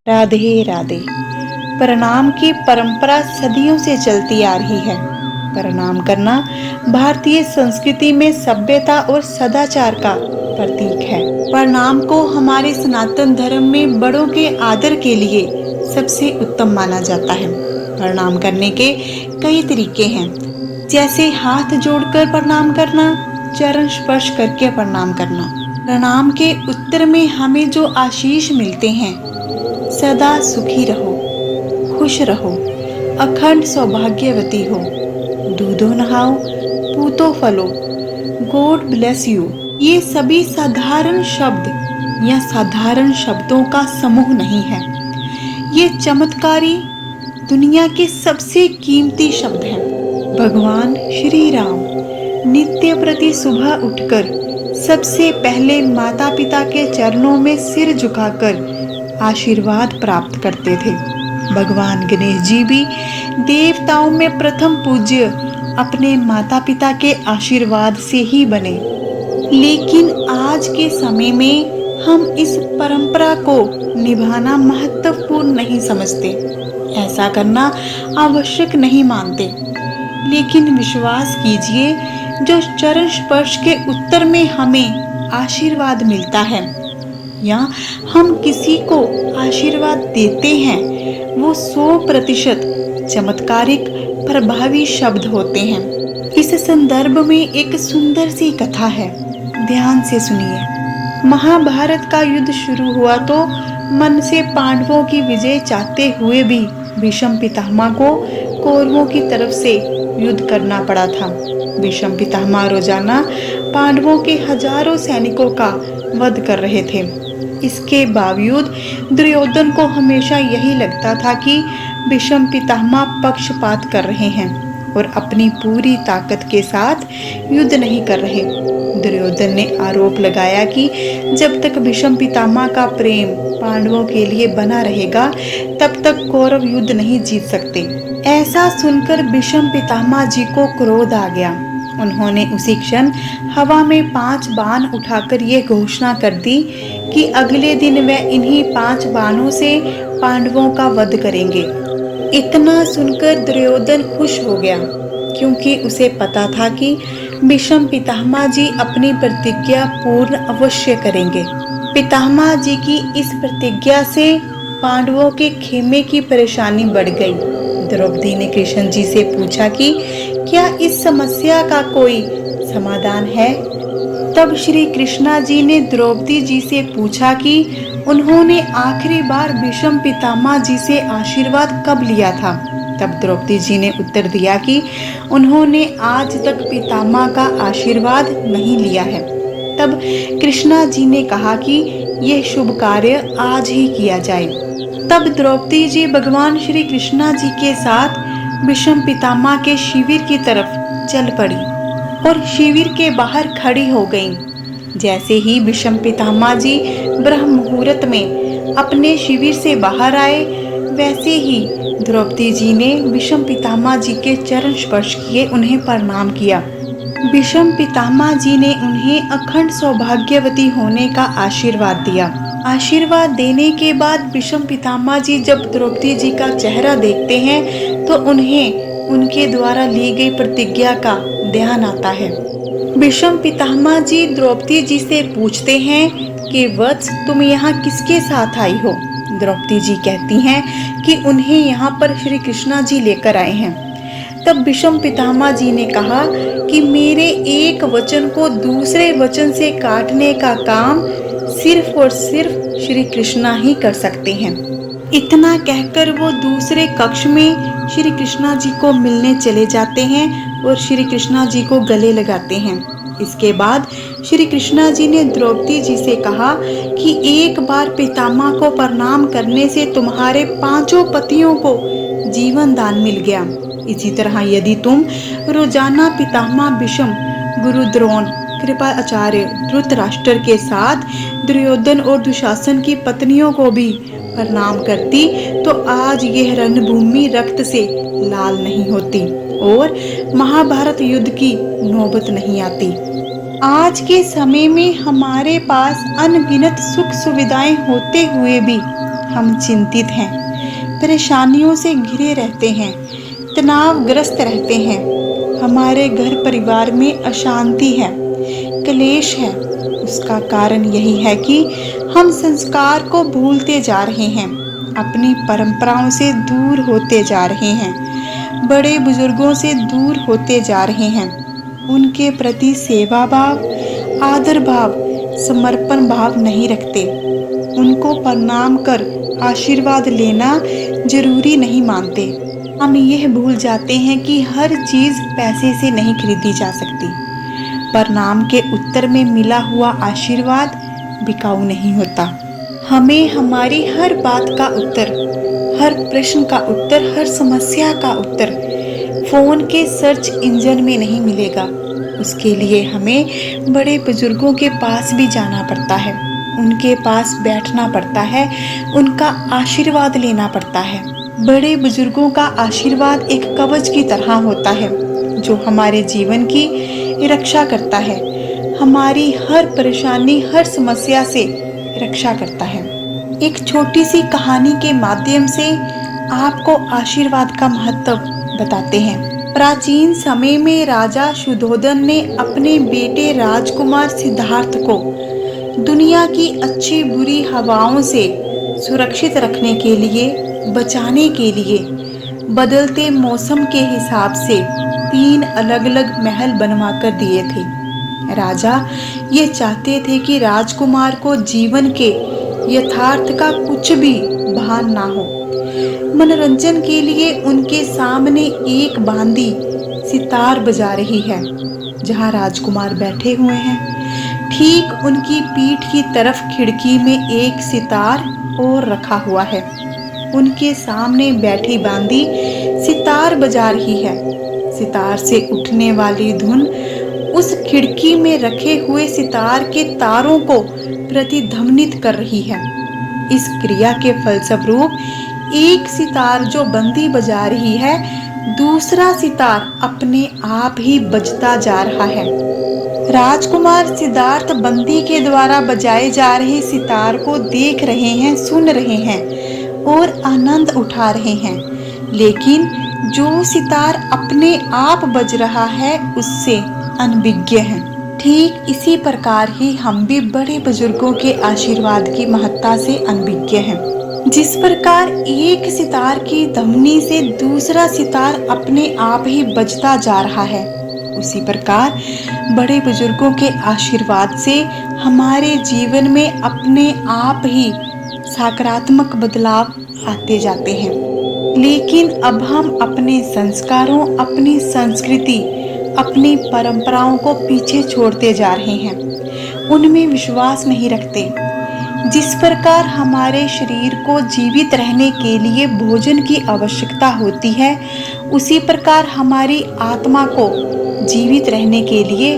राधे राधे। प्रणाम की परंपरा सदियों से चलती आ रही है। प्रणाम करना भारतीय संस्कृति में सभ्यता और सदाचार का प्रतीक है। प्रणाम को हमारे सनातन धर्म में बड़ों के आदर के लिए सबसे उत्तम माना जाता है। प्रणाम करने के कई तरीके हैं, जैसे हाथ जोड़कर प्रणाम करना, चरण स्पर्श करके प्रणाम करना। प्रणाम के उत्तर में हमें जो आशीष मिलते हैं, सदा सुखी रहो, खुश रहो, अखंड सौभाग्यवती हो, दूधो नहाओ, पूतो फलो, गॉड ब्लेस यू। ये सभी साधारण शब्द या साधारण शब्दों का समूह नहीं है। ये चमत्कारी दुनिया के सबसे कीमती शब्द हैं। भगवान श्री राम नित्य प्रति सुबह उठकर सबसे पहले माता पिता के चरणों में सिर झुकाकर आशीर्वाद प्राप्त करते थे। भगवान गणेश जी भी देवताओं में प्रथम पूज्य अपने माता पिता के आशीर्वाद से ही बने। लेकिन आज के समय में हम इस परंपरा को निभाना महत्वपूर्ण नहीं समझते, ऐसा करना आवश्यक नहीं मानते। लेकिन विश्वास कीजिए, जो चरण स्पर्श के उत्तर में हमें आशीर्वाद मिलता है या हम किसी को आशीर्वाद देते हैं, वो 100% चमत्कारिक प्रभावी शब्द होते हैं। इस संदर्भ में एक सुंदर सी कथा है, ध्यान से सुनिए। महाभारत का युद्ध शुरू हुआ तो मन से पांडवों की विजय चाहते हुए भी भीष्म पितामह को कौरवों की तरफ से युद्ध करना पड़ा था। भीष्म पितामह रोजाना पांडवों के हजारों सैनिकों का वध कर रहे थे। इसके बावजूद दुर्योधन को हमेशा यही लगता था कि भीष्म पितामह पक्षपात कर रहे हैं और अपनी पूरी ताकत के साथ युद्ध नहीं कर रहे। दुर्योधन ने आरोप लगाया कि जब तक भीष्म पितामह का प्रेम पांडवों के लिए बना रहेगा, तब तक कौरव युद्ध नहीं जीत सकते। ऐसा सुनकर भीष्म पितामह जी को क्रोध आ गया। उन्होंने उसी क्षण हवा में 5 बाण उठाकर ये घोषणा कर दी कि अगले दिन वह इन्हीं 5 बाणों से पांडवों का वध करेंगे। इतना सुनकर दुर्योधन खुश हो गया, क्योंकि उसे पता था कि भीष्म पितामह जी अपनी प्रतिज्ञा पूर्ण अवश्य करेंगे। पितामह जी की इस प्रतिज्ञा से पांडवों के खेमे की परेशानी बढ़ गई। द्रौपदी ने कृष्ण जी से पूछा कि क्या इस समस्या का कोई समाधान है। तब श्री कृष्णा जी ने द्रौपदी जी से पूछा कि उन्होंने आखिरी बार भीष्म पितामह जी से आशीर्वाद कब लिया था। तब द्रौपदी जी ने उत्तर दिया कि उन्होंने आज तक पितामह का आशीर्वाद नहीं लिया है। तब कृष्णा जी ने कहा कि यह शुभ कार्य आज ही किया जाए। तब द्रौपदी जी भगवान श्री कृष्णा जी के साथ भीष्म पितामह के शिविर की तरफ चल पड़ी और शिविर के बाहर खड़ी हो गईं। जैसे ही भीष्म पितामह जी ब्रह्म मुहूर्त में अपने शिविर से बाहर आए, वैसे ही द्रौपदी जी ने भीष्म पितामह जी के चरण स्पर्श किए, उन्हें प्रणाम किया। भीष्म पितामह जी ने उन्हें अखंड सौभाग्यवती होने का आशीर्वाद दिया। आशीर्वाद देने के बाद भीष्म पितामह जी जब द्रौपदी जी का चेहरा देखते हैं तो उन्हें उनके द्वारा ली गई प्रतिज्ञा का ध्यान आता है। भीष्म पितामह जी द्रौपदी जी से पूछते हैं कि वत्स, तुम यहाँ किसके साथ आई हो। द्रौपदी जी कहती हैं कि उन्हें यहाँ पर श्री कृष्णा जी लेकर आए हैं। तब भीष्म पितामह जी ने कहा कि मेरे एक वचन को दूसरे वचन से काटने का काम सिर्फ और सिर्फ श्री कृष्णा ही कर सकते हैं। इतना कहकर वो दूसरे कक्ष में श्री कृष्णा जी को मिलने चले जाते हैं और श्री कृष्णा जी को गले लगाते हैं। इसके बाद श्री कृष्णा जी ने द्रौपदी जी से कहा कि एक बार पितामह को प्रणाम करने से तुम्हारे 5 पतियों को जीवन दान मिल गया। इसी तरह यदि तुम रोजाना पितामह भीष्म, गुरु द्रोण, कृपाचार्य, धृतराष्ट्र के साथ दुर्योधन और दुशासन की पत्नियों को भी प्रणाम करती तो आज यह रणभूमि रक्त से लाल नहीं होती। और महाभारत युद्ध की नौबत नहीं आती। आज के समय में हमारे पास अनगिनत सुख सुविधाएं होते हुए भी हम चिंतित हैं, परेशानियों से घिरे रहते हैं, तनावग्रस्त रहते हैं। हमारे घर परिवार में अशांति है, क्लेश है। उसका कारण यही है कि हम संस्कार को भूलते जा रहे हैं, अपनी परंपराओं से दूर होते जा रहे हैं, बड़े बुजुर्गों से दूर होते जा रहे हैं। उनके प्रति सेवा भाव, आदर भाव, समर्पण भाव नहीं रखते। उनको प्रणाम कर आशीर्वाद लेना जरूरी नहीं मानते। हम यह भूल जाते हैं कि हर चीज पैसे से नहीं खरीदी जा सकती। प्रणाम के उत्तर में मिला हुआ आशीर्वाद बिकाऊ नहीं होता। हमें हमारी हर बात का उत्तर, हर प्रश्न का उत्तर, हर समस्या का उत्तर फोन के सर्च इंजन में नहीं मिलेगा। उसके लिए हमें बड़े बुजुर्गों के पास भी जाना पड़ता है, उनके पास बैठना पड़ता है, उनका आशीर्वाद लेना पड़ता है। बड़े बुजुर्गों का आशीर्वाद एक कवच की तरह होता है जो हमारे जीवन की रक्षा करता है, हमारी हर परेशानी, हर समस्या से रक्षा करता है। एक छोटी सी कहानी के माध्यम से आपको आशीर्वाद का महत्व बताते हैं। प्राचीन समय में राजा शुद्धोधन ने अपने बेटे राजकुमार सिद्धार्थ को दुनिया की अच्छी बुरी हवाओं से सुरक्षित रखने के लिए, बचाने के लिए बदलते मौसम के हिसाब से 3 अलग-अलग महल बनवा कर दिए थे। राजा ये चाहते थे कि राजकुमार को जीवन के यथार्थ का कुछ भी भान ना हो। मनोरंजन के लिए उनके सामने एक बांदी सितार बजा रही है जहां राजकुमार बैठे हुए हैं। ठीक उनकी पीठ की तरफ खिड़की में एक सितार और रखा हुआ है। उनके सामने बैठी बांदी सितार बजा रही है। सितार से उठने वाली धुन उस खिड़की में रखे हुए सितार के तारों को प्रतिध्वनित कर रही है। इस क्रिया के फलस्वरूप एक सितार जो बंदी बजा रही है, दूसरा सितार अपने आप ही बजता जा रहा है। राजकुमार सिद्धार्थ बंदी के द्वारा बजाए जा रहे सितार को देख रहे हैं, सुन रहे हैं और आनंद उठा रहे हैं। लेकिन जो सितार अपने आप बज रहा है उससे अनभिज्ञ हैं। ठीक इसी प्रकार ही हम भी बड़े बुजुर्गों के आशीर्वाद की महत्ता से अनभिज्ञ हैं। जिस प्रकार एक सितार की ध्वनि से दूसरा सितार अपने आप ही बजता जा रहा है, उसी प्रकार बड़े बुजुर्गों के आशीर्वाद से हमारे जीवन में अपने आप ही सकारात्मक बदलाव आते जाते हैं। लेकिन अब हम अपने संस्कारों, अपनी संस्कृति, अपनी परंपराओं को पीछे छोड़ते जा रहे हैं, उनमें विश्वास नहीं रखते। जिस प्रकार हमारे शरीर को जीवित रहने के लिए भोजन की आवश्यकता होती है, उसी प्रकार हमारी आत्मा को जीवित रहने के लिए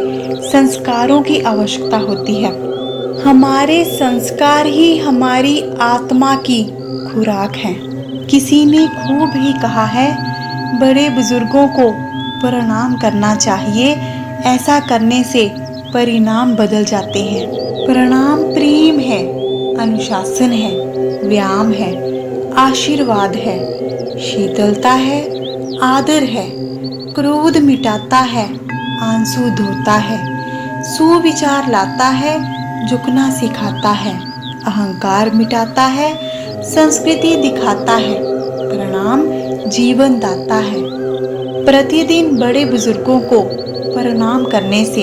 संस्कारों की आवश्यकता होती है। हमारे संस्कार ही हमारी आत्मा की खुराक है। किसी ने खूब ही कहा है, बड़े बुजुर्गों को प्रणाम करना चाहिए, ऐसा करने से परिणाम बदल जाते हैं। प्रणाम प्रेम है, अनुशासन है, व्यायाम है, आशीर्वाद है, शीतलता है, आदर है, क्रोध मिटाता है, आंसू धोता है, सुविचार लाता है, झुकना सिखाता है, अहंकार मिटाता है, संस्कृति दिखाता है, प्रणाम जीवन दाता है। प्रतिदिन बड़े बुजुर्गों को प्रणाम करने से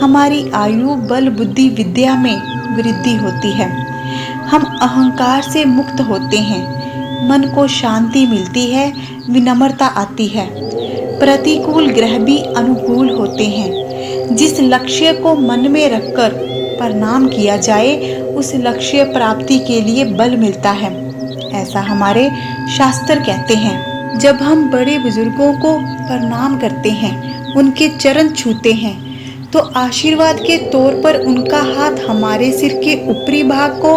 हमारी आयु, बल, बुद्धि, विद्या में वृद्धि होती है। हम अहंकार से मुक्त होते हैं, मन को शांति मिलती है, विनम्रता आती है, प्रतिकूल ग्रह भी अनुकूल होते हैं। जिस लक्ष्य को मन में रखकर प्रणाम किया जाए, उस लक्ष्य प्राप्ति के लिए बल मिलता है, ऐसा हमारे शास्त्र कहते हैं। जब हम बड़े बुजुर्गों को प्रणाम करते हैं, उनके चरण छूते हैं, तो आशीर्वाद के तौर पर उनका हाथ हमारे सिर के ऊपरी भाग को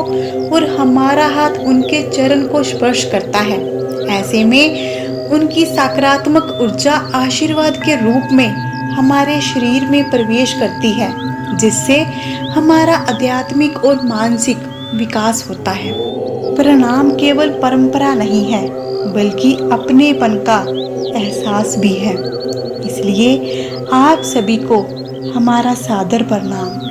और हमारा हाथ उनके चरण को स्पर्श करता है। ऐसे में उनकी सकारात्मक ऊर्जा आशीर्वाद के रूप में हमारे शरीर में प्रवेश करती है, जिससे हमारा आध्यात्मिक और मानसिक विकास होता है। प्रणाम केवल परंपरा नहीं है, बल्कि अपनेपन का एहसास भी है। इसलिए आप सभी को हमारा सादर प्रणाम।